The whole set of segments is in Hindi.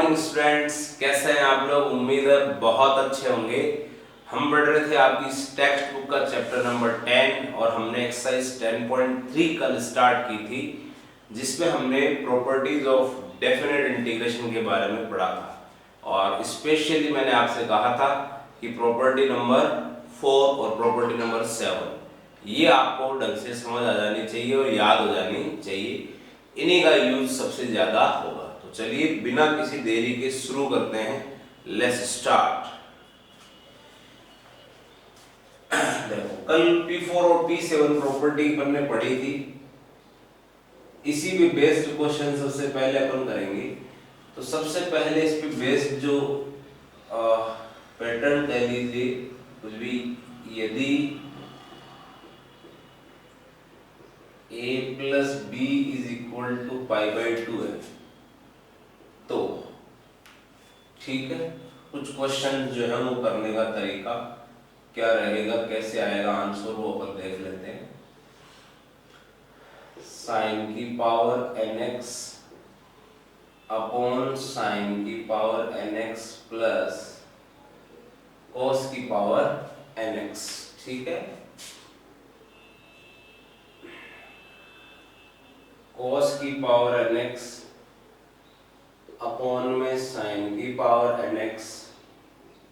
मॉर्निंग स्टूडेंट्स, कैसे हैं आप लोग। उम्मीद है बहुत अच्छे होंगे। हम पढ़ रहे थे आपकी इस टेक्स्ट बुक का चैप्टर नंबर 10 और हमने एक्सरसाइज 10.3 कल स्टार्ट की थी, जिसमें हमने प्रॉपर्टीज ऑफ डेफिनेट इंटीग्रेशन के बारे में पढ़ा था। और स्पेशली मैंने आपसे कहा था कि प्रॉपर्टी नंबर 4 और प्रॉपर्टी नंबर 7 ये आपको ढंग से समझ आ जानी चाहिए और याद हो जानी चाहिए। इन्हीं का यूज सबसे ज्यादा होगा। तो चलिए बिना किसी देरी के शुरू करते हैं। Let's start. देखो कल P4 और P7 प्रॉपर्टी अपन ने पढ़ी थी। इसी पे बेस्ड क्वेश्चन सबसे पहले अपन करेंगे। तो सबसे पहले इस पे बेस्ड जो पैटर्न कह लीजिए कुछ भी, यदि a plus B is equal to π/2 है तो ठीक है, कुछ क्वेश्चन जो है वो करने का तरीका क्या रहेगा, कैसे आएगा आंसर, वो अपन देख लेते हैं। साइन की पावर nx अपॉन साइन की पावर nx प्लस कॉस की पावर nx, ठीक है। कॉस की पावर nx अपॉन में साइन की पावर nx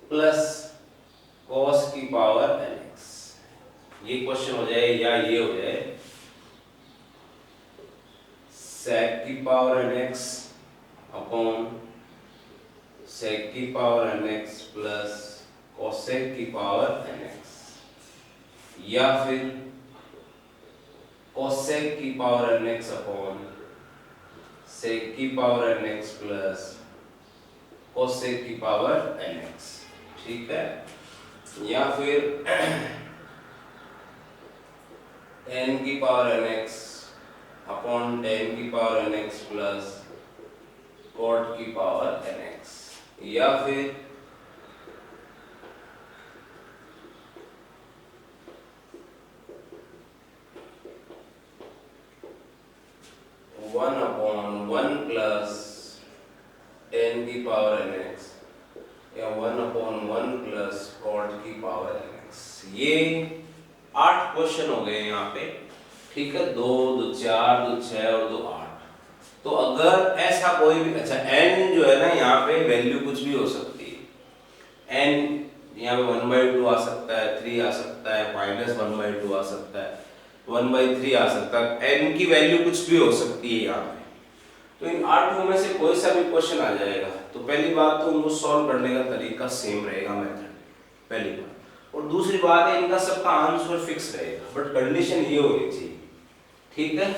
प्लस कॉस की पावर nx, ये क्वेश्चन हो जाए या ये हो जाए sec की पावर nx अपॉन sec की पावर nx प्लस cosec की पावर nx, या फिर cosec की पावर nx अपॉन sec की पावर nx प्लस cosec की पावर nx, ठीक है। या फिर n की पावर nx अपॉन tan की पावर nx प्लस cot की पावर nx, या फिर one upon one plus tan की पावर nx या one upon one plus cot की पावर nx। ये 8 क्वेश्चन हो गए यहाँ पे, ठीक है। 2, 2, 4, 2, 6 और 2, 8। तो अगर ऐसा कोई भी, अच्छा n जो है ना यहाँ पे वैल्यू कुछ भी हो सकती है। n यहाँ पे 1/2 आ सकता है, 3 आ सकता है, -1/2 आ सकता है, 1/3 आ सकता है। n की वैल्यू कुछ भी हो सकती है यहाँ पे। तो इन 8 में से कोई सा भी क्वेश्चन आ जाएगा। तो पहली बात तो उनको सॉल्व करने का तरीका सेम रहेगा, मेथड, पहली बात। और दूसरी बात है इनका सबका आंसर फिक्स रहेगा, बट कंडीशन ये होनी चाहिए, ठीक है।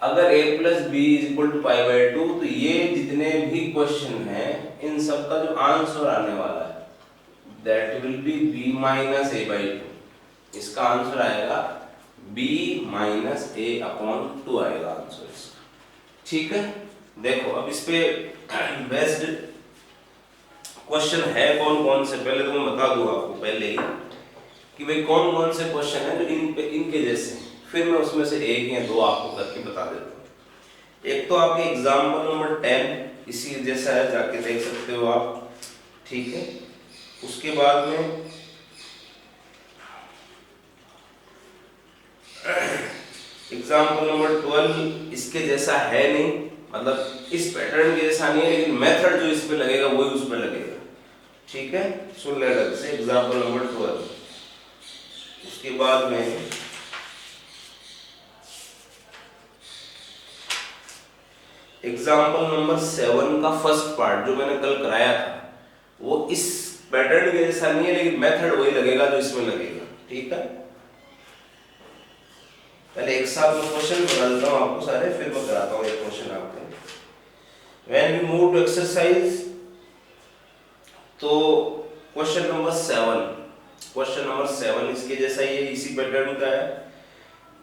अगर a plus B is equal to π/2 तो ये जितने भी क्वेश्चन हैं इन सबका जो आंसर आने वाला है that will be b minus a/2। इसका आंसर आएगा b माइनस a/2 आएगा आंसर इसका, ठीक है। देखो अब इस पे बेस्ड क्वेश्चन है कौन कौन से, पहले तो मैं बता दूं आपको पहले ही कि भाई कौन कौन से क्वेश्चन हैं जो इनके जैसे हैं, फिर मैं उसमें से 1 या 2 आपको करके बता देता हूँ। एक तो आपके एग्जाम्पल नंबर 10 इसी जैसा है, जाके देख सकते हो आप, ठीक है। उसके बाद में एग्जाम्पल नंबर 12 इसके जैसा है नहीं, मतलब इस पैटर्न के जैसा नहीं है, लेकिन मेथड जो इस पे लगेगा वही उस पे लगेगा, ठीक है। सुन ले अलग से एग्जाम्पल नंबर 12। उसके बाद में एग्जाम्पल नंबर 7 का फर्स्ट पार्ट जो मैंने कल कराया था वो इस पैटर्न के जैसा नहीं है, लेकिन मेथड वही लगेगा जो इसमें लगेगा, ठीक है। पहले एक साथ में क्वेश्चन बता देता हूँ आपको सारे, फिर मैं कराता हूँ एक क्वेश्चन आपको। When we move to exercise, तो क्वेश्चन नंबर 7 इसके जैसा ही है, इसी पैटर्न का है।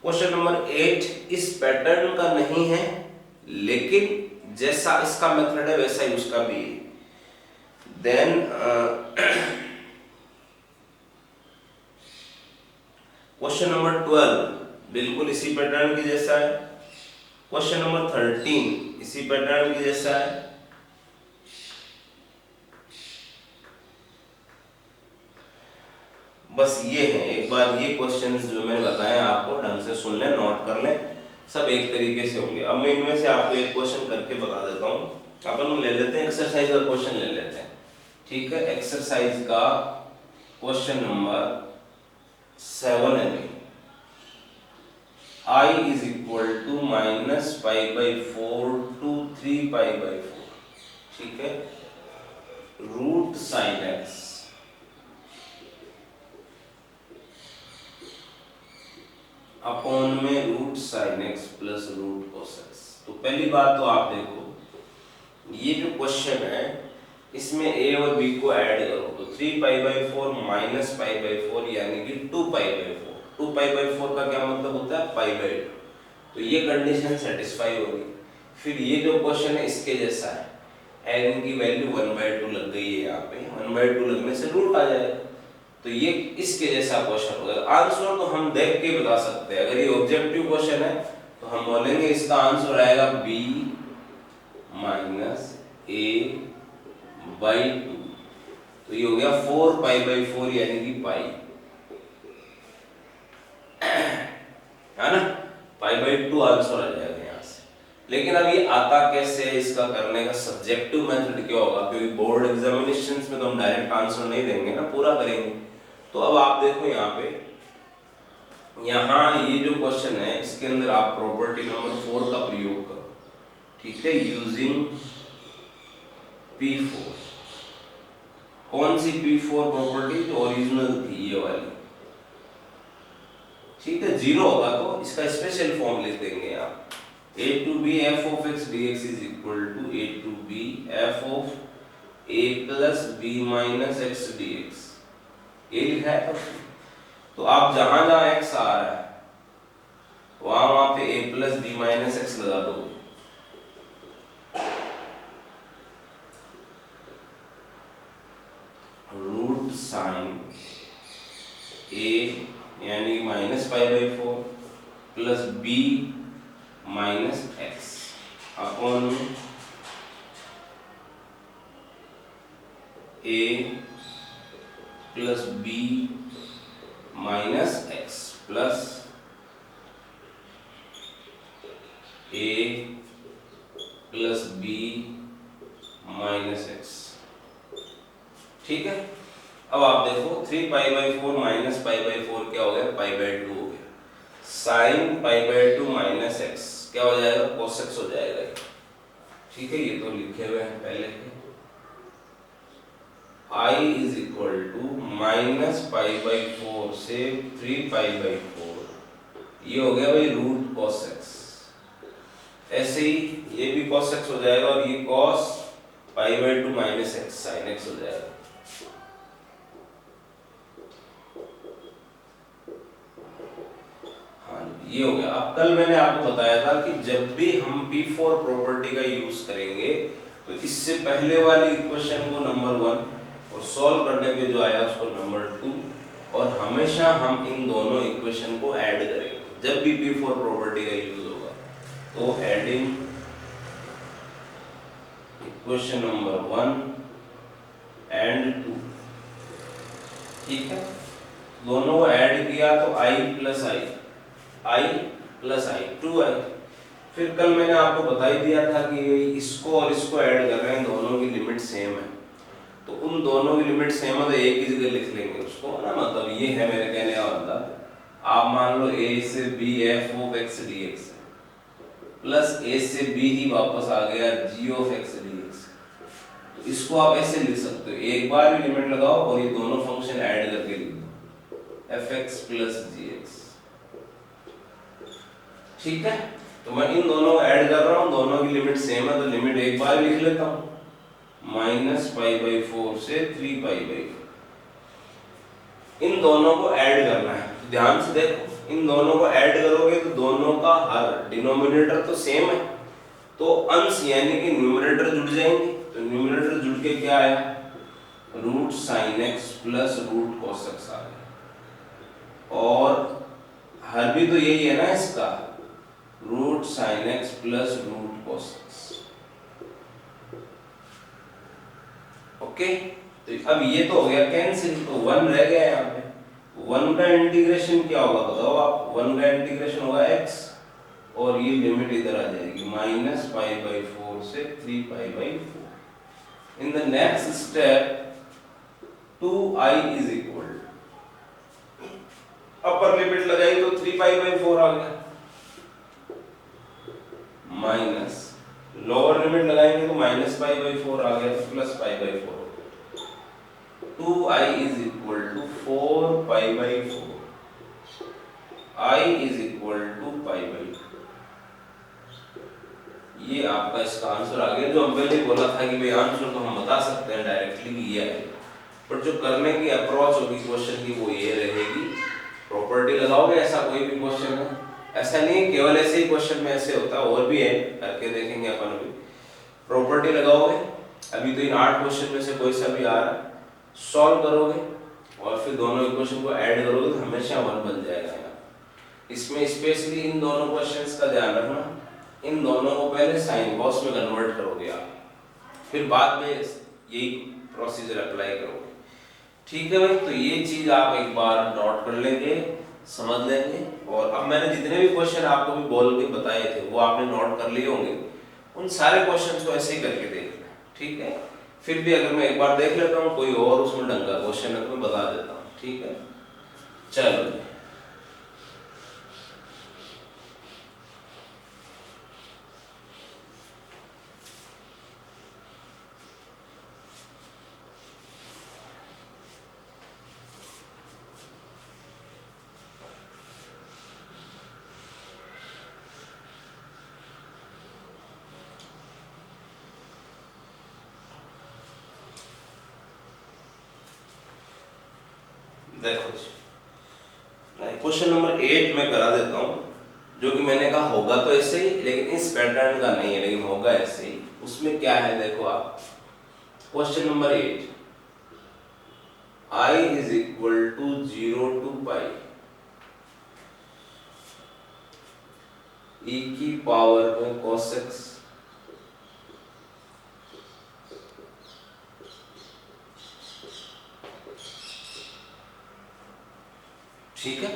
क्वेश्चन नंबर 8 इस पैटर्न का नहीं है, लेकिन जैसा इसका मेथड है वैसा ही उसका भी है। देन क्वेश्चन नंबर 12 बिल्कुल इसी पैटर्न के जैसा है। क्वेश्चन नंबर 13 इसी पैटर्न के जैसा है। बस ये है, एक बार ये क्वेश्चंस जो मैंने बताए आपको ढंग से सुन लें, नोट कर लें, सब एक तरीके से होंगे। अब मैं इनमें से आपको एक क्वेश्चन करके बता देता हूँ। अपन ले लेते हैं एक्सरसाइज का क्वेश्चन ले लेते हैं, ठीक है। एक्सरसाइज का क्वेश्चन नंबर 7 है। I is equal to minus pi by 4 to 3 pi by 4, ठीक है। रूट साइन एक्स अपॉन में root sine x plus root cos x. तो पहली बात तो आप देखो, ये जो क्वेश्चन है इसमें a और b को ऐड करो तो 3 पाई बाई 4 माइनस पाई बाई 4 यानी कि 2 पाई बाई 4। 2 पाई बाई 4 का क्या मतलब होता है, पाई बाई 2। तो ये कंडीशन सेटिस्फाई होगी। फिर ये जो क्वेश्चन है इसके जैसा है, n की वैल्यू 1/2 लग गई है, यहाँ पे 1/2 लगने से रूट आ जाएगा। तो ये इसके जैसा क्वेश्चन होगा। आंसर तो हम देख के बता सकते हैं। अगर ये ऑब्जेक्टिव क्वेश्चन है तो हम बोलेंगे इसका आंसर आएगा b माइनस a बाई 2। तो ये हो गया 4 पाई बाई 4 यानी कि पाई, है ना, पाई बाई 2 आंसर आ जाएगा यहाँ से। लेकिन अब ये आता कैसे है, इसका करने का सब्जेक्टिव मेथड क्या होगा, क्योंकि बोर्ड एग्जामिनेशंस में तो हम डायरेक्ट आंसर नहीं देंगे ना, पूरा करेंगे। तो अब आप देखो यहाँ पे, यहाँ ये जो क्वेश्चन है इसके अंदर आप प्रॉपर्टी नंबर 4 का प्रयोग करो, ठीक है, यूजिंग P4। कौन सी P4 प्रॉपर्टी, जो ओरिजिनल थी ये वाली, ठीक है। जीरो होगा तो इसका स्पेशल फॉर्म लिख देंगे आप, a to b f of x dx is equal to a to b f of a plus b minus x dx, ये लिखा है। तो आप जहां जहां x आ रहा है वहां पे a plus b minus x लगा दो। रूट साइन a यानी minus pi by 4 plus b minus x upon a plus b minus x plus a plus b minus x, ठीक है। अब आप देखो 3 पाई बाई 4 माइनस पाई बाई 4 क्या हो गया, पाई बाई 2 हो गया। Sine pi by 2 minus x क्या हो जाएगा, कोस एक्स हो जाएगा, ठीक है। ये तो लिखे हुए हैं पहले के। I is equal to minus pi by 4 से 3 पाई बाई 4, ये हो गया भाई रूट कोस एक्स। ऐसे ही ये भी कोस एक्स हो जाएगा और ये cos pi by 2 minus X sine X हो जाएगा। ये हो गया। अब कल मैंने आपको बताया था कि जब भी हम P4 प्रॉपर्टी का यूज करेंगे तो इससे पहले वाली इक्वेशन को नंबर 1 और सॉल्व करने पे जो आया उसको नंबर 2, और हमेशा हम इन दोनों इक्वेशन को ऐड करेंगे जब भी P4 प्रॉपर्टी का यूज होगा। तो एडिंग इक्वेशन नंबर 1 एंड 2, ठीक है। दोनों को ऐड किया तो i plus i plus i 2i। फिर कल मैंने आपको बता ही दिया था कि इसको और इसको ऐड कर रहे हैं, दोनों की लिमिट सेम है, तो उन दोनों की लिमिट सेम है तो एक ही जगह लिख लेंगे उसको, ना। मतलब ये है मेरे कहने का मतलब, आप मान लो a से b f of x dx plus a से b ही वापस आ गया g of x dx। तो इसको आप ऐसे लिख सकते हो, एक बार भी लिमिट लगाओ और ये दोनों फंक्शन ऐड करके लिख दो, fx प्लस gx, ठीक है। तो मैं इन दोनों को ऐड कर रहा हूं, दोनों की लिमिट सेम है तो लिमिट एक बार लिख लेता हूं, माइनस पाई बाई 4 से 3 पाई बाई 4। इन दोनों को ऐड करना है, तो ध्यान से देखो, इन दोनों को ऐड करोगे तो दोनों का हर डिनोमिनेटर तो सेम है, तो अंश यानी कि न्यूमरेटर जुड़ जाएंगे। तो न्यूमरेटर जुड़ के क्या आया, root sine x plus root cos X आ गया, और हर भी तो यही है ना इसका, root sine x plus root cos X. Okay, तो अब ये तो हो गया कैंसिल, तो 1 रह गया यहाँ पे, वन का इंटीग्रेशन क्या होगा बताओ आप, वन का इंटीग्रेशन होगा x और ये लिमिट इधर आ जाएगी -π/4 से 3π/4। In the next step 2i is equal, upper limit लगाई तो 3π/4 आ गया, माइनस लोअर लिमिट लगाएंगे तो -π/4 आ गया, तो +π/4। 2i is equal to 4π/4, i is equal to π/4। ये आपका इसका आंसर आ गया। जो हम पहले बोला था कि भाई आंसर तो हम बता सकते हैं डायरेक्टली कि ये है, बट जो करने की अप्रोच होगी क्वेश्चन की वो ये रहेगी, प्रॉपर्टी लगाओगे। ऐसा कोई भी क्वेश्चन है, ऐसा नहीं केवल ऐसे ही क्वेश्चन में ऐसे होता है, और भी है, करके देखेंगे अपन अभी। प्रॉपर्टी लगाओगे, अभी तो इन 8 क्वेश्चन में से कोई सा भी आ रहा है, सॉल्व करोगे और फिर दोनों इक्वेशन को ऐड करोगे तो हमेशा 1 बन जाएगा यार। इसमें स्पेशली इन दोनों क्वेश्चंस का ध्यान रखना, इन दोनों को पहले साइन कॉस में कन्वर्ट करोगे आप, फिर बाद में यही प्रोसीजर अप्लाई करोगे। ठीक है भाई, तो ये चीज आप एक बार नोट कर लेंगे, समझ लेंगे। और अब मैंने जितने भी क्वेश्चन आपको भी बोल के बताए थे वो आपने नोट कर लिए होंगे, उन सारे क्वेश्चंस को ऐसे ही करके देखना, ठीक है। फिर भी अगर मैं एक बार देख लेता हूँ कोई और उसमें ढंग का क्वेश्चन है तो मैं बता देता हूँ, ठीक है। चलो देखो क्वेश्चन नंबर 8 में करा देता हूं, जो कि मैंने कहा होगा तो ऐसे ही, लेकिन इस पैटर्न का नहीं है, लेकिन होगा ऐसे ही। उसमें क्या है देखो आप, question number 8, i is equal to 0 to π e की पावर में cos x ठीक है।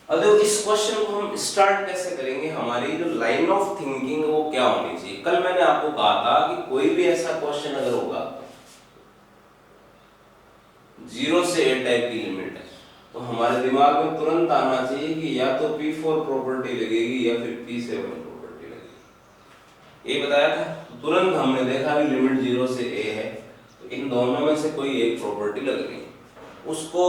अब देखो इस क्वेश्चन को हम स्टार्ट कैसे करेंगे, हमारी जो लाइन ऑफ थिंकिंग वो क्या होनी चाहिए। कल मैंने आपको कहा था कि कोई भी ऐसा क्वेश्चन अगर होगा 0 से a टाइप की लिमिट है, तो हमारे दिमाग में तुरंत आना चाहिए कि या तो P4 प्रॉपर्टी लगेगी या फिर P7 प्रॉपर्टी लगेगी। ये बताया था, तो तुरंत हमने देखा कि लिमिट 0 से a है, तो इन दोनों में से कोई एक प्रॉपर्टी लग रही है। उसको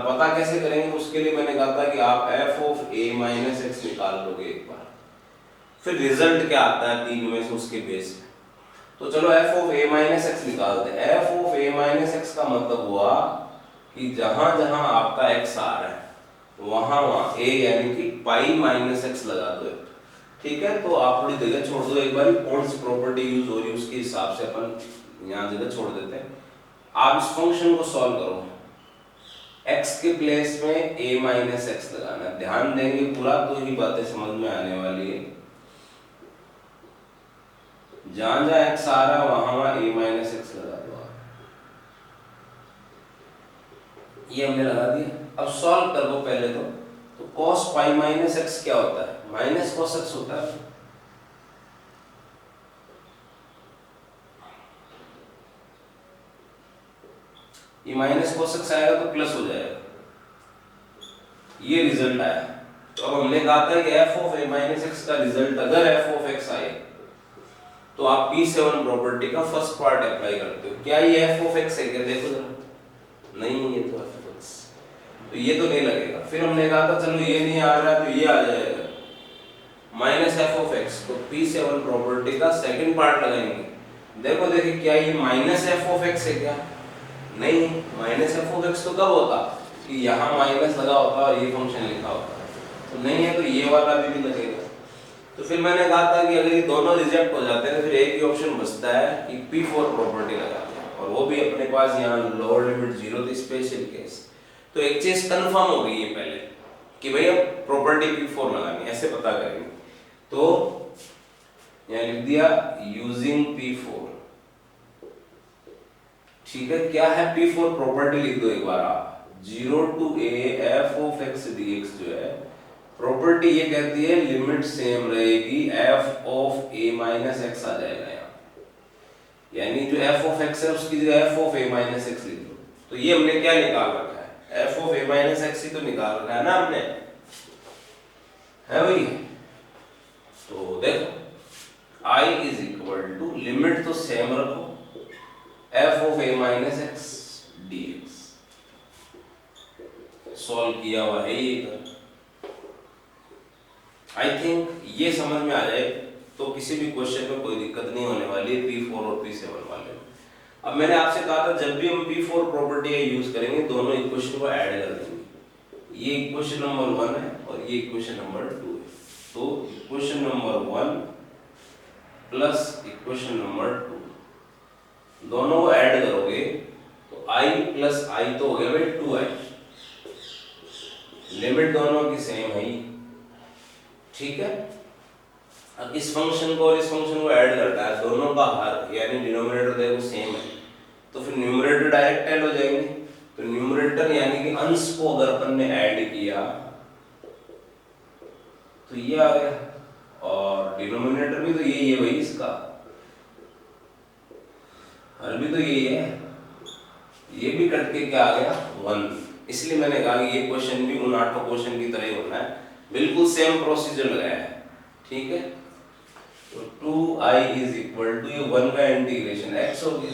पता कैसे करेंगे, उसके लिए मैंने कहा था कि आप f of a minus x निकाल लोगे एक बार, फिर रिजल्ट क्या आता है 3 में से उसके बेस पे। तो चलो f of a minus x निकालते हैं। f of a minus x का मतलब हुआ कि जहां जहां आपका x आ रहा है वहां वहां a यानी कि पाई माइनस एक्स लगा दो, ठीक है। तो आप थोड़ी जगह छोड़ दो, एक बार कौन सी प्रॉपर्टी यूज हो रही है उसके हिसाब से अपन यहाँ जगह छोड़ देते हैं। आप इस फंक्शन को सॉल्व करो, x के प्लेस में a माइनस एक्स लगाना, ध्यान देंगे पूरा तो ही बातें समझ में आने वाली है। जहां जहां x आ रहा है वहां वहां a माइनस एक्स लगा दो आप। ये हमने लगा दिया। अब सॉल्व कर दो पहले तो cos पाई माइनस एक्स क्या होता है, माइनस cos x होता है। ये माइनस cos x आएगा तो प्लस हो जाएगा, ये रिजल्ट आया। तो अब हमने कहा था कि f of a minus x का रिजल्ट अगर f ऑफ x आए तो आप P7 प्रॉपर्टी का फर्स्ट पार्ट अप्लाई करते हो। क्या ये f ऑफ x है क्या, देखो जरा, नहीं ये तो f ऑफ x, तो ये तो नहीं लगेगा। फिर हमने कहा था चलो ये नहीं आ रहा तो ये आ जाएगा माइनस f ऑफ x, तो P7 प्रॉपर्टी का सेकंड पार्ट लगाएंगे। देखो देखिए क्या ये माइनस f ऑफ x है क्या, नहीं, माइनस f ऑफ x तो कब होता कि यहाँ माइनस लगा होता और ये फंक्शन लिखा होता, तो नहीं है तो ये वाला भी लगेगा। तो फिर मैंने कहा था कि अगर ये दोनों रिजेक्ट हो जाते हैं तो फिर एक ही ऑप्शन बचता है कि P4 प्रॉपर्टी लगाते हैं, और वो भी अपने पास यहाँ लोअर लिमिट 0 थी, स्पेशल केस। तो एक चीज कंफर्म हो गई है पहले कि भाई अब प्रॉपर्टी P4 लगानी, ऐसे पता करेंगे। तो यहाँ लिख दिया यूजिंग P4, ठीक है। क्या है P4 प्रॉपर्टी लिख दो एक बार आप, 0 to a f of x dx जो है प्रॉपर्टी ये कहती है लिमिट सेम रहेगी, f of a minus x आ जाएगा यहाँ, यानी जो f of x है उसकी जगह f of a minus x लिख दो। तो ये हमने क्या निकाल रखा है, f of a minus x ही तो निकाल रखा है ना हमने, है भाई। तो देखो I is equal to limit तो सेम रखो f of a minus x dx, solve किया हुआ है ये। आई थिंक ये समझ में आ जाए तो किसी भी क्वेश्चन में कोई दिक्कत नहीं होने वाली है P4 और P7 वाले। अब मैंने आपसे कहा था जब भी हम P4 प्रॉपर्टी का यूज करेंगे दोनों इक्वेशन को ऐड कर देंगे। ये इक्वेशन नंबर 1 है और ये इक्वेशन नंबर 2 है। तो equation number 1 plus equation number 2 दोनों को ऐड करोगे तो I प्लस I तो हो गया भाई 2I, लिमिट दोनों की सेम है ही, ठीक है। अब इस फंक्शन को और इस फंक्शन को ऐड करता है, दोनों का हर यानी डिनोमिनेटर देखो सेम है, तो फिर न्यूमरेटर डायरेक्ट ऐड हो जाएंगे। तो न्यूमरेटर यानी कि अंश को अगर अपन ने ऐड किया तो ये आ गया, और डिनोमिनेटर भी तो यही है भाई, इसका हर भी तो यही है, ये भी कट के क्या आ गया 1। इसलिए मैंने कहा कि ये क्वेश्चन भी उन 8 क्वेश्चन की तरह ही होना है, बिल्कुल सेम प्रोसीजर लगाया है, ठीक है। तो 2i इज इक्वल टू ये 1 का इंटीग्रेशन x हो गया,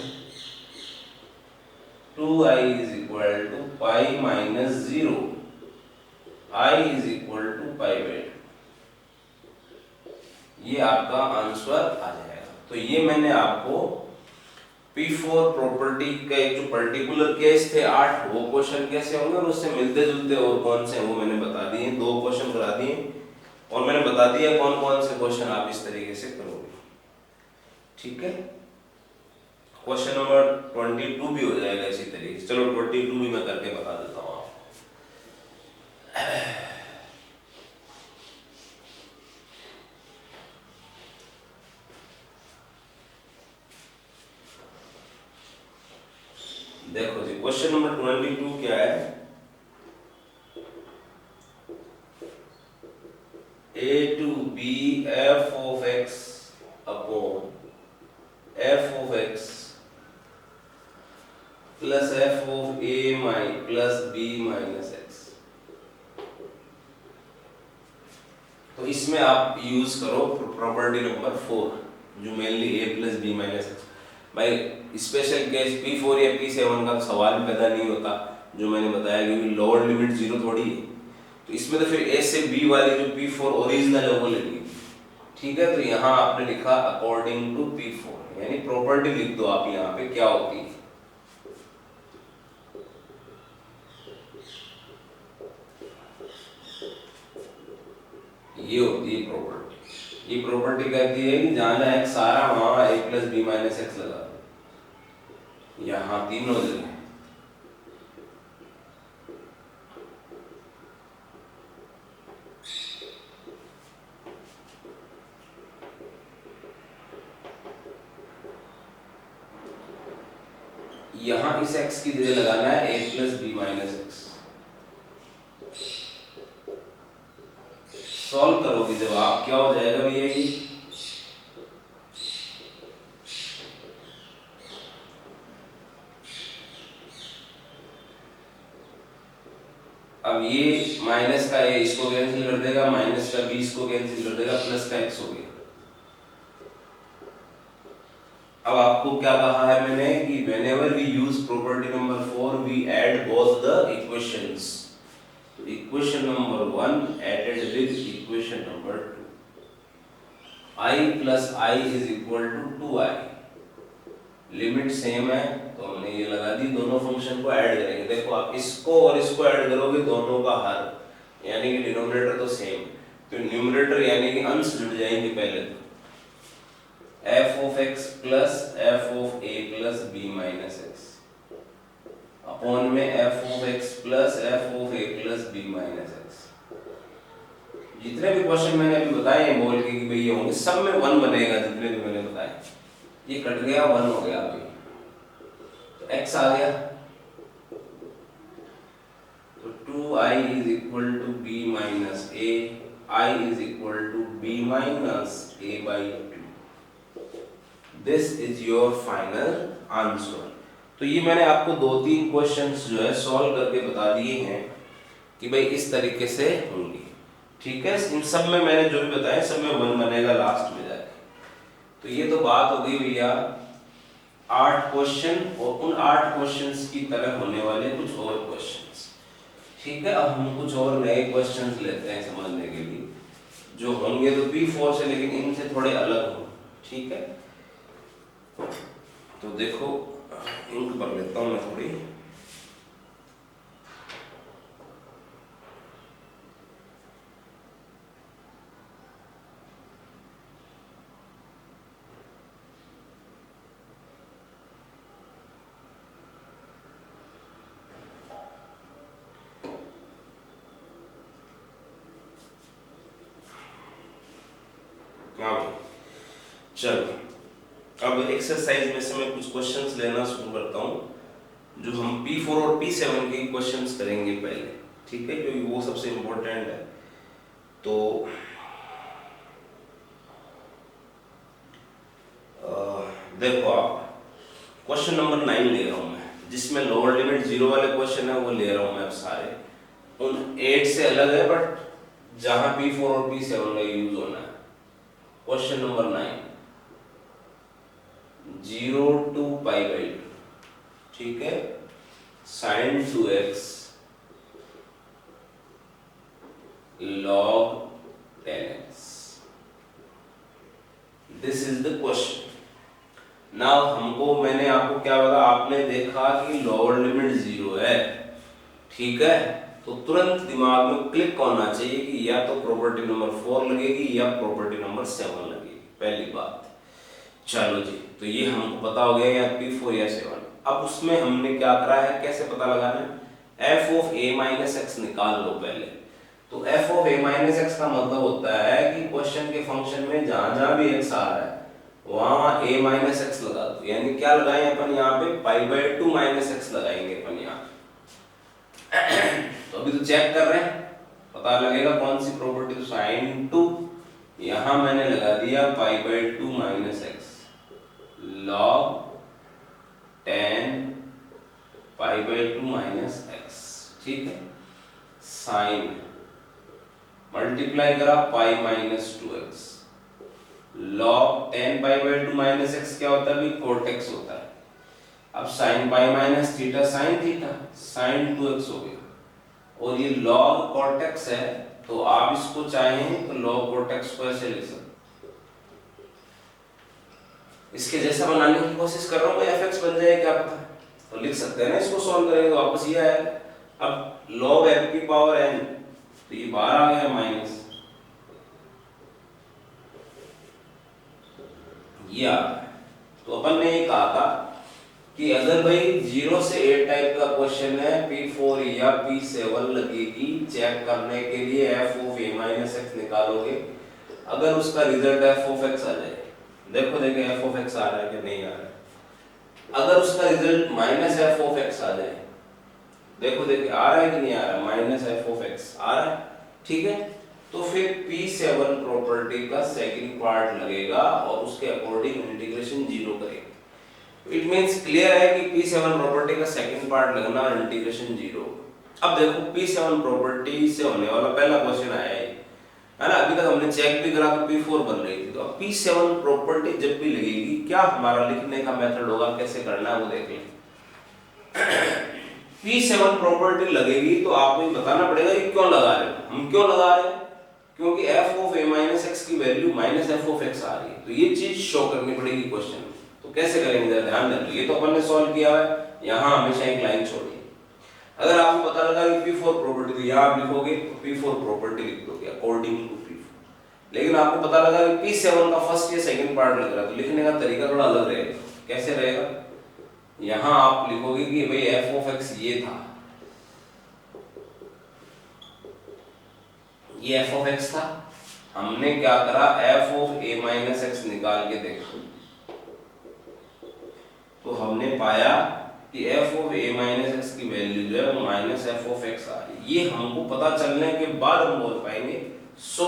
2i is equal to pi minus 0, i is equal to pi by 2, ये आपका आंसर आ जाएगा। तो ये मैंने आपको P4 प्रॉपर्टी का एक जो पर्टिकुलर केस थे 8 वो क्वेश्चन कैसे होंगे और उससे मिलते जुलते और कौन से वो मैंने बता दिए, 2 क्वेश्चन करा दिए और मैंने बता दिया कौन कौन से क्वेश्चन आप इस तरीके से करोगे, ठीक है। क्वेश्चन नंबर 22 भी हो जाएगा इसी तरीके से। चलो 22 भी मैं करके बता देता हूँ आपको। देखो जी क्वेश्चन नंबर 22 क्या है, a to b f of x upon f of x plus f of a plus b minus x। तो इसमें आप यूज करो प्रॉपर्टी नंबर 4 जो mainly a plus b minus x। भाई स्पेशल केस P4 या P7 का सवाल पैदा नहीं होता, जो मैंने बताया क्योंकि लोअर लिमिट 0 थोड़ी है, तो इसमें तो फिर A से B वाली जो P4 ओरिजिनल है वो लेनी, ठीक है। तो यहाँ आपने लिखा अकॉर्डिंग टू P4, यानी प्रॉपर्टी लिख दो आप यहाँ पे क्या होती है। ये होती है प्रॉपर्टी। ये प्रॉपर्टी कहती है कि जहाँ जहाँ x आ रहा वहाँ a plus b minus x लगा दो, यहाँ तीनों जगह। यहाँ इस x की जगह लगाना है a plus b minus x. Solve करोगे जब आप क्या हो जाएगा भैया ये, अब ये माइनस का ए इसको कैंसिल कर देगा, माइनस का बी इसको कैंसिल कर देगा, प्लस का एक्स हो गया। अब आपको क्या कहा है मैंने कि whenever we use property number 4 we add both the equations। तो equation number 1 added with equation number 2, I plus I is equal to 2I, limit same है तो हमने ये लगा दी, दोनों फंक्शन को ऐड करेंगे। देखो आप इसको और इसको ऐड करोगे दोनों का हर यानी कि डिनोमिनेटर तो सेम, तो न्यूमरेटर यानी कि अंश जुड़ जाएंगे पहले तो f of x plus f of a plus b minus x upon में f of x plus f of a plus b minus x। जितने भी क्वेश्चन मैंने अभी बताए हैं बोल के कि भाई ये होंगे सब में 1 बनेगा, जितने भी मैंने बताए ये कट गया 1 हो गया, अभी तो x आ गया two I is equal to b minus a, I is equal to b minus a by two. This is your final answer. तो ये मैंने आपको 2-3 क्वेश्चंस जो है सॉल्व करके बता दिए हैं कि भाई इस तरीके से होंगे, ठीक है। इन सब में मैंने जो भी बताया सब में 1 बनेगा लास्ट में जाके। तो ये तो बात हो गई भैया 8 क्वेश्चन, और उन 8 क्वेश्चंस की तरह होने वाले कुछ और क्वेश्चंस, ठीक है। अब हम कुछ और नए क्वेश्चंस लेते हैं समझने के लिए, जो होंगे तो P4 से, लेकिन इनसे थोड़े अलग हो, ठीक है। तो देखो इंक भर लेता हूं मैं थोड़ी। चलो अब एक्सरसाइज में से मैं कुछ क्वेश्चंस लेना शुरू करता हूं, जो हम P4 और P7 के क्वेश्चंस करेंगे पहले, ठीक है, क्योंकि वो सबसे इम्पोर्टेंट है। तो देखो आप क्वेश्चन नंबर 9 ले रहा हूं मैं, जिसमें लोअर लिमिट 0 वाले क्वेश्चन है वो ले रहा हूं मैं अब सारे। उन 8 से अलग है, बट जहां P4 और P7 का यूज होना है। Question number 9, 0 to pi by 2, ठीक है, sin 2x log 10x, this is the question. Now हमको, मैंने आपको क्या बताया, आपने देखा कि लोअर लिमिट 0 है, ठीक है, तो तुरंत दिमाग में क्लिक होना चाहिए कि या तो प्रॉपर्टी नंबर 4 लगेगी या प्रॉपर्टी नंबर 7 लगेगी, पहली बात। चलो जी, तो ये हमको पता हो गया या P4 या 7। अब उसमें हमने क्या करा है, कैसे पता लगाना है, f of a minus x निकाल लो पहले। तो f of a minus x का मतलब होता है कि क्वेश्चन के फंक्शन में जहां जहां भी x आ रहा है वहां a माइनस एक्स लगा दो। यानी क्या लगाएं अपन यहाँ पे, पाई बाई 2 माइनस एक्स लगाएंगे अपन यहाँ। तो अभी तो चेक कर रहे हैं, पता लगेगा कौन सी प्रॉपर्टी। तो साइन 2 यहां मैंने लगा दिया pi by 2 minus x log 10 pi by 2 minus x, ठीक है। साइन मल्टीप्लाई करा pi minus 2x log 10 pi by 2 minus x क्या होता है भाई, cot x होता है। अब sine pi minus theta sine theta, sine 2x हो गया, और ये log cot x है, तो आप इसको चाहें तो log cot x को ऐसे लिख सकते, इसके जैसा बनाने की कोशिश कर रहा हूँ, fx बन जाए क्या पता, तो लिख सकते हैं ना। इसको सॉल्व करेंगे तो वापस ये आएगा। अब log m की पावर n, तो ये बाहर आ गया माइनस, ये आ गया। तो अपन ने ये कहा था कि अगर भाई 0 से 8 टाइप का क्वेश्चन है, P4 या P7 लगेगी चेक करने के लिए f of a minus x निकालोगे। अगर उसका रिजल्ट f ऑफ x आ जाए, देखो देखे f ऑफ x आ रहा है कि नहीं आ रहा है। अगर उसका result minus f of x आ जाए, देखो देखे आ रहा है कि नहीं आ रहा है, माइनस f ऑफ x आ रहा है, ठीक है। तो फिर P7 प्रॉपर्टी का सेकंड पार्ट लगेगा और उसके अकॉर्डिंग इंटीग्रेशन 0 करेंगे। इट मींस क्लियर है कि P7 प्रॉपर्टी का सेकंड पार्ट लगना और इंटीग्रेशन 0। अब देखो P7 प्रॉपर्टी से होने वाला पहला क्वेश्चन आया है ना। अभी तक हमने चेक भी करा तो P4 बन रही थी, तो अब P7 प्रॉपर्टी जब भी लगेगी, क्या हमारा लिखने का मेथड होगा, कैसे करना है वो देख लें। P7 प्रॉपर्टी लगेगी तो आपको ये बताना पड़ेगा कि क्यों लगा रहे हैं, हम क्यों लगा रहे हैं, क्योंकि f of a minus X की value minus f of x आ रही है, तो ये चीज शो करनी पड़ेगी क्वेश्चन में। तो कैसे करेंगे जरा ध्यान दें। ये तो अपन ने सॉल्व किया है, यहाँ हमेशा एक लाइन छोड़ी। अगर आपको पता लगा कि P4 प्रॉपर्टी, तो यहाँ आप लिखोगे P4 प्रॉपर्टी लिख दोगे अकॉर्डिंग टू P4। लेकिन आपको पता लगा कि P7 का फर्स्ट या सेकंड पार्ट लग रहा है, तो लिखने का तरीका थोड़ा अलग रहेगा। कैसे रहेगा, यहाँ आप लिखोगे कि भाई f ऑफ x ये था, ये f ऑफ x था, हमने क्या करा f of a minus x निकाल के देखा, तो हमने पाया कि F of A minus X की वैल्यू जो है वो माइनस एफ ऑफ एक्स आ रही है। ये हमको पता चलने के बाद हम बोल पाएंगे so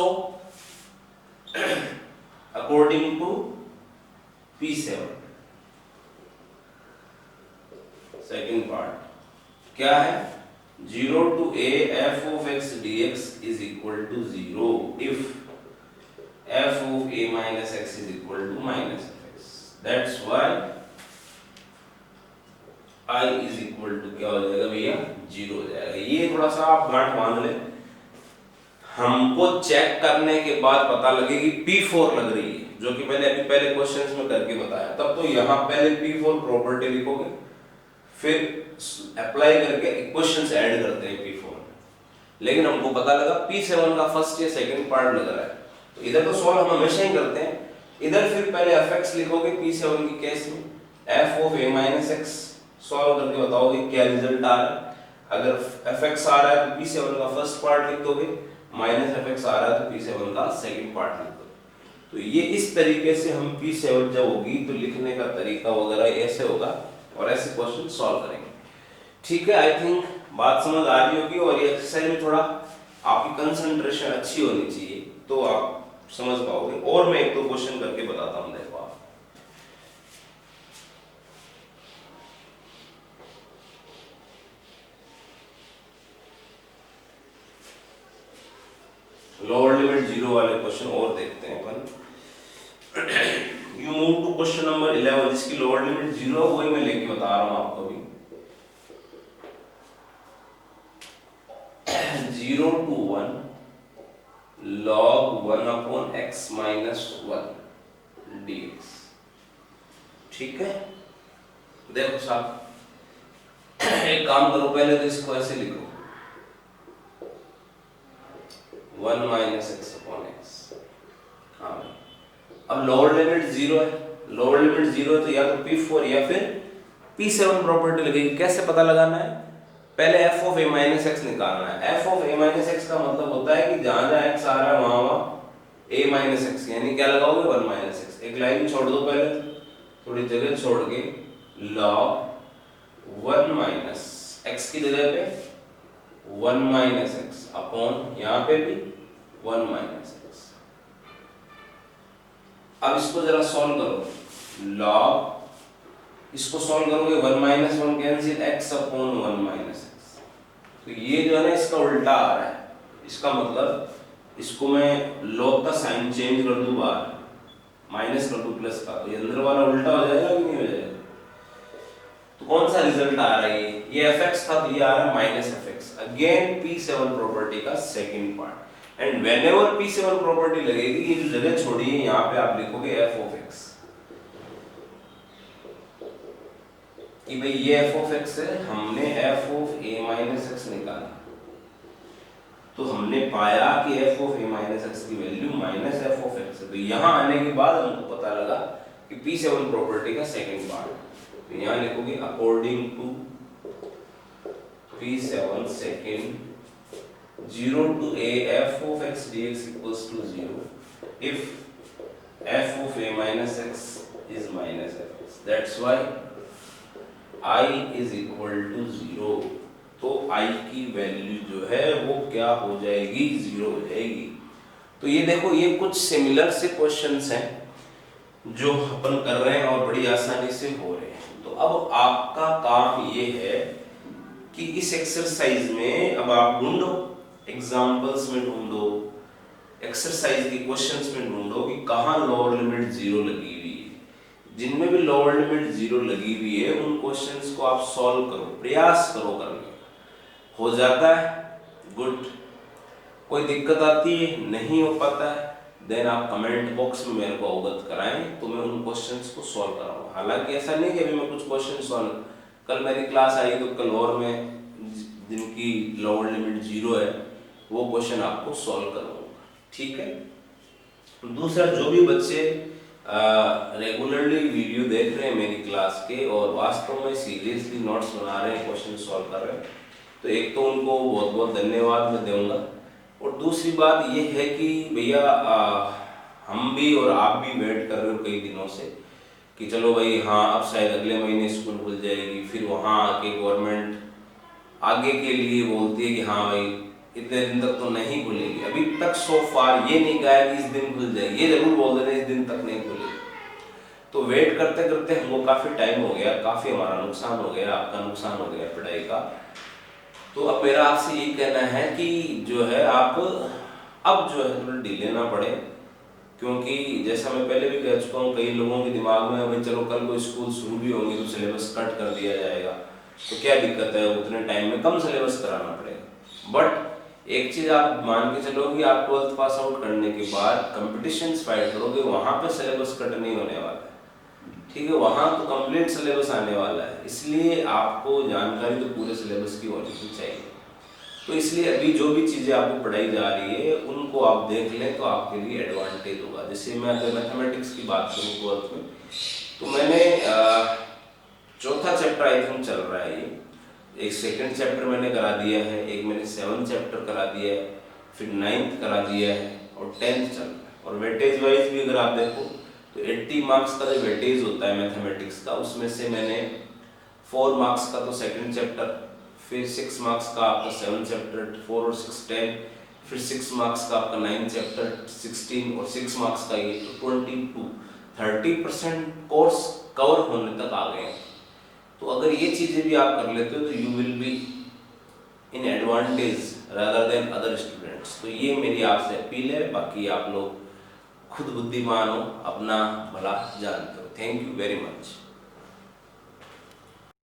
according to P7 second part क्या है, 0 to a f of x dx is equal to 0 if f of a minus x is equal to minus f x. That's why I is equal to क्या हो जाएगा भैया, 0 हो जाएगा। ये थोड़ा सा आप गांठ बांध ले, हमको चेक करने के बाद पता लगेगी P4 लग रही है, जो कि मैंने अभी पहले क्वेश्चंस में करके बताया। तब तो यहाँ पहले P4 प्रॉपर्टी लिखोगे, फिर अप्लाई करके इक्वेशंस ऐड करते हैं P4, लेकिन हमको पता लगा P7 का फर्स्ट या सेकंड पार्ट लग रहा है, तो इधर तो सॉल्व हम हमेशा ही करते हैं। इधर फिर पहले fx लिखोगे P7 की केस में, f of a minus x solve करके बताओगे क्या रिजल्ट आ रहा है। अगर fx आ रहा है तो P7 का फर्स्ट पार्ट लिख दोगे, माइनस fx आ रहा है तो P7 का सेकंड पार्ट लिख दोगे। तो ये इस तरीके से हम P7 जब होगी तो लिखने का तरीका वगैरह ऐसे होगा और ऐसे क्वेश्चन सॉल्व करेंगे। ठीक है, आई थिंक बात समझ आ रही होगी, और ये एक्सरसाइज में थोड़ा आपकी कंसंट्रेशन अच्छी होनी चाहिए तो आप समझ पाओगे। और मैं एक दो क्वेश्चन करके बताता हूं, देखो आप। लोअर लिमिट 0 वाले क्वेश्चन और देखते हैं अपन। You move to question number 11, जिसकी लोअर लिमिट 0 वही मैं लेके बता रहा हूं आपको भी। 0 to 1 log 1 upon x minus 1 dx। ठीक है, देखो साहब, एक काम करो, पहले तो इसको ऐसे लिखो 1 minus x upon x। हाँ, अब लोअर लिमिट 0 है, लोअर लिमिट 0 है तो या तो P4 या फिर P7 प्रॉपर्टी लगेगी। कैसे पता लगाना है, पहले f of a minus x निकालना है। f of a minus x का मतलब होता है कि जहां जहां x आ रहा है वहां a minus x, यानी क्या लगाओगे 1 minus x। एक लाइन छोड़ दो, पहले थोड़ी जगह छोड़ के log 1 minus x की जगह पे 1 minus x अपॉन यहाँ पे भी 1 minus x। अब इसको जरा सॉल्व करो, log इसको सॉल्व करोगे 1 minus 1 cancel, x upon 1 minus x। तो ये जो है ना इसका उल्टा आ रहा है, इसका मतलब इसको मैं log का साइन चेंज कर दूं बाहर, माइनस कर दूं प्लस का, तो ये अंदर वाला उल्टा हो जाएगा कि नहीं हो जाएगा। तो कौन सा रिजल्ट आ रहा है, ये fx था तो ये आ रहा है minus fx। Again P7 property का second part, and whenever P7 property लगेगी, ये जो जगह छोड़ी है यहाँ पे आप लिखोगे f of x कि भाई ये f of x है, हमने f of a minus x निकाला, तो हमने पाया कि f of a minus x की value minus f of x है। तो यहाँ आने के बाद हमको पता लगा कि P7 प्रॉपर्टी का सेकंड पार्ट, तो यहाँ लिखोगे according to P7 second 0 to a f of x dx equals to 0 if f of a minus x is minus fx। That's why I is equal to 0। तो I की वैल्यू जो है वो क्या हो जाएगी, 0 हो जाएगी। तो ये देखो, ये कुछ सिमिलर से क्वेश्चंस हैं जो अपन कर रहे हैं और बड़ी आसानी से हो रहे हैं। तो अब आपका काम ये है कि इस एक्सरसाइज में अब आप ढूंढो, एग्जांपल्स में ढूंढो, एक्सरसाइज के क्वेश्चंस में ढूंढो कि कहाँ लोअर लिमिट 0 लगी हुई है। जिनमें भी लोअर लिमिट 0 लगी हुई है उन क्वेश्चंस को आप सॉल्व करो, प्रयास करो करने। हो जाता है गुड, कोई दिक्कत आती है नहीं हो पाता है, देन आप कमेंट बॉक्स में मेरे को अवगत कराएं तो मैं उन क्वेश्चंस को सॉल्व कराऊंगा। हालांकि ऐसा नहीं कि अभी मैं कुछ क्वेश्चन सॉल्व, कल मेरी क्लास आई तो कल और मैं जिनकी लोअर लिमिट 0 है वो क्वेश्चन आपको सॉल्व कराऊंगा। ठीक है, दूसरा, जो भी बच्चे रेगुलरली वीडियो देख रहे हैं मेरी क्लास के और वास्तव में सीरियसली नोट्स बना रहे हैं, क्वेश्चन सॉल्व कर रहे हैं, तो एक तो उनको बहुत बहुत धन्यवाद मैं दूंगा। और दूसरी बात ये है कि भैया हम भी और आप भी वेट कर रहे हो कई दिनों से कि चलो भाई हाँ अब शायद अगले महीने स्कूल खुल जाएगी, फिर वहाँ आके गवर्नमेंट आगे के लिए बोलती है कि हाँ भाई इतने दिन तक तो नहीं खुलेगी। अभी तक सो फार ये नहीं कहा है कि इस दिन खुल जाएगी, ये जरूर बोल रहे हैं इस दिन तक नहीं खुलेगी। तो वेट करते करते हमको काफ़ी टाइम हो गया, काफ़ी हमारा नुकसान हो गया, आपका नुकसान हो गया पढ़ाई का। तो अब मेरा आपसे यही कहना है कि जो है आप अब जो है थोड़ा डिले ना पड़े, क्योंकि जैसा मैं पहले भी कह चुका हूँ कई लोगों के दिमाग में भाई चलो कल को स्कूल शुरू भी होंगे तो सिलेबस कट कर दिया जाएगा, तो क्या दिक्कत है, उतने टाइम में कम सिलेबस कराना पड़ेगा। बट एक चीज़ आप मान के चलो कि आप 12th पास आउट करने के बाद कंपटीशन फाइट करोगे, वहाँ पे सिलेबस कट नहीं होने वाला है, ठीक है, वहाँ तो कंप्लीट सिलेबस आने वाला है। इसलिए आपको जानकारी तो पूरे सिलेबस की होनी ही चाहिए। तो इसलिए अभी जो भी चीज़ें आपको पढ़ाई जा रही है उनको आप देख लें तो आपके लिए एडवांटेज होगा। जैसे मैं अगर मैथमेटिक्स की बात करूँ 12th में, तो मैंने चौथा चैप्टर आई थिंक चल रहा है, ये एक सेकंड चैप्टर मैंने करा दिया है, एक मैंने 7th चैप्टर करा दिया है, फिर 9th करा दिया है और 10th चल रहा है। और वेटेज वाइज भी अगर आप देखो तो 80 मार्क्स का जो वेटेज होता है मैथमेटिक्स का, उसमें से मैंने 4 मार्क्स का तो सेकंड चैप्टर, फिर 6 मार्क्स का आपका 7 चैप्टर, 4 और 6 10, फिर 6 मार्क्स का आपका 9 चैप्टर 16 और 6 मार्क्स का ये, तो 30% कोर्स कवर होने तक आ गए। तो अगर ये चीज़ें भी आप कर लेते हो तो you will be in advantage rather than other students. तो ये मेरी आपसे अपील है, बाकी आप लोग खुद बुद्धिमान हो, अपना भला जानते हो। Thank you very much.